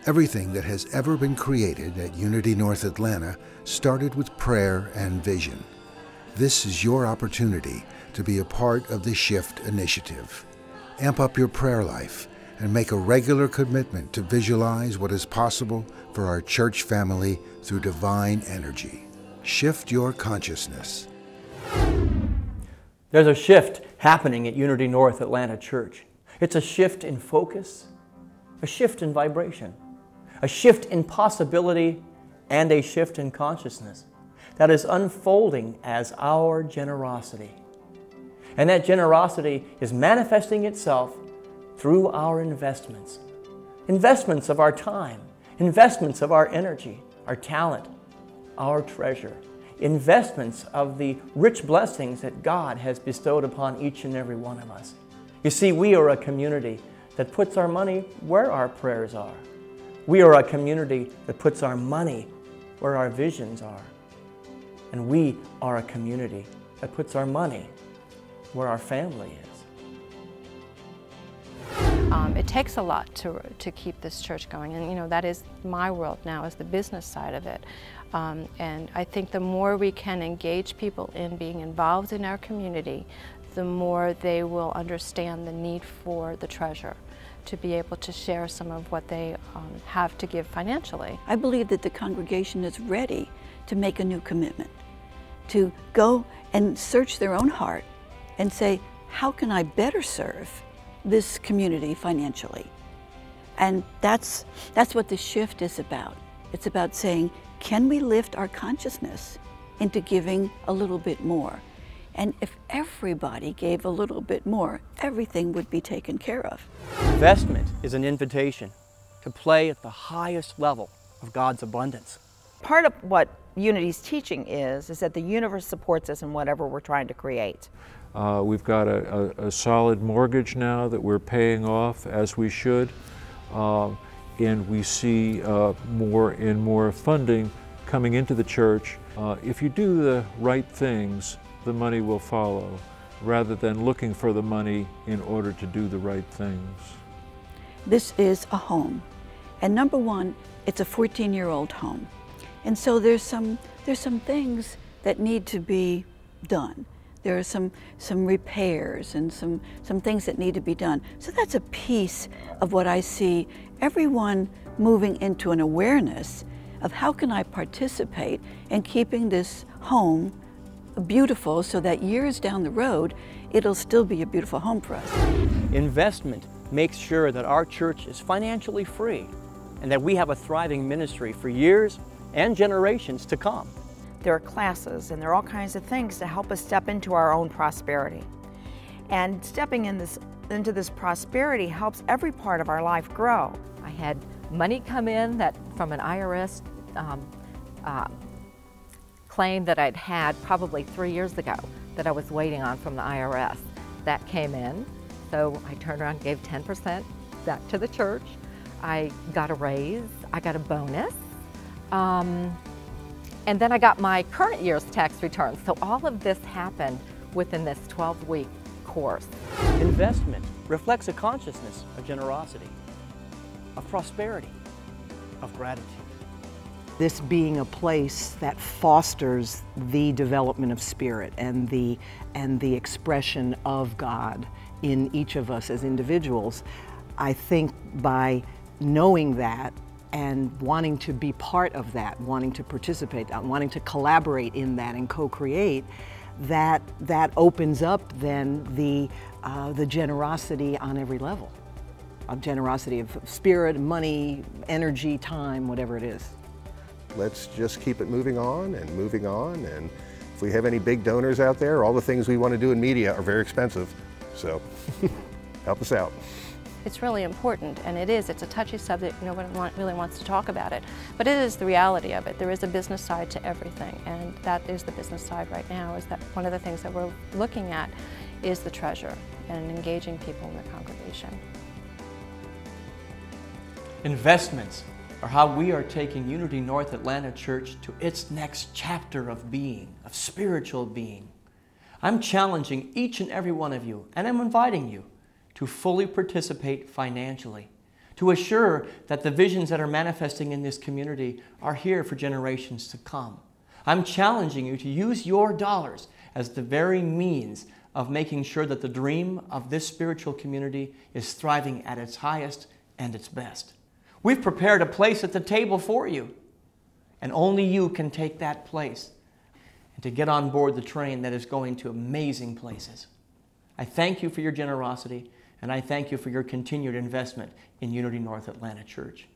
Everything that has ever been created at Unity North Atlanta started with prayer and vision. This is your opportunity to be a part of the Shift Initiative. Amp up your prayer life and make a regular commitment to visualize what is possible for our church family through divine energy. Shift your consciousness. There's a shift happening at Unity North Atlanta Church. It's a shift in focus, a shift in vibration, a shift in possibility, and a shift in consciousness that is unfolding as our generosity. And that generosity is manifesting itself through our investments. Investments of our time, investments of our energy, our talent, our treasure. Investments of the rich blessings that God has bestowed upon each and every one of us. You see, we are a community that puts our money where our prayers are. We are a community that puts our money where our visions are. And we are a community that puts our money where our family is. It takes a lot to keep this church going, and that is my world now, is the business side of it. And I think the more we can engage people in being involved in our community, the more they will understand the need for the treasure, to be able to share some of what they have to give financially. I believe that the congregation is ready to make a new commitment, to go and search their own heart and say, how can I better serve this community financially? And that's what the shift is about. It's about saying, can we lift our consciousness into giving a little bit more? And if everybody gave a little bit more, everything would be taken care of. Investment is an invitation to play at the highest level of God's abundance. Part of what Unity's teaching is that the universe supports us in whatever we're trying to create. We've got a solid mortgage now that we're paying off as we should, and we see more and more funding coming into the church. If you do the right things, the money will follow, rather than looking for the money in order to do the right things. This is a home, and number one, it's a 14-year-old home, and so there's some things that need to be done. There are some repairs and some things that need to be done. So that's a piece of what I see everyone moving into an awareness of how can I participate in keeping this home beautiful so that years down the road, it'll still be a beautiful home for us. Investment makes sure that our church is financially free and that we have a thriving ministry for years and generations to come. There are classes and there are all kinds of things to help us step into our own prosperity. And stepping into this prosperity helps every part of our life grow. I had money come in from an IRS claim that I'd had probably 3 years ago that I was waiting on from the IRS. That came in, so I turned around and gave 10% back to the church. I got a raise, I got a bonus, and then I got my current year's tax return. So all of this happened within this 12-week course. Investment reflects a consciousness of generosity, of prosperity, of gratitude. This being a place that fosters the development of spirit and the expression of God in each of us as individuals, I think by knowing that and wanting to be part of that, wanting to participate, wanting to collaborate in that and co-create, that opens up then the generosity on every level, of generosity of spirit, money, energy, time, whatever it is. Let's just keep it moving on, and if we have any big donors out there, all the things we want to do in media are very expensive, so help us out. It's really important, and it's a touchy subject. No one really wants to talk about it, but it is the reality of it. There is a business side to everything, and that is the business side right now, is that one of the things that we're looking at is the treasure and engaging people in the congregation. Investments are how we are taking Unity North Atlanta Church to its next chapter of being, of spiritual being. I'm challenging each and every one of you, and I'm inviting you to fully participate financially, to assure that the visions that are manifesting in this community are here for generations to come. I'm challenging you to use your dollars as the very means of making sure that the dream of this spiritual community is thriving at its highest and its best. We've prepared a place at the table for you, and only you can take that place and to get on board the train that is going to amazing places. I thank you for your generosity, and I thank you for your continued investment in Unity North Atlanta Church.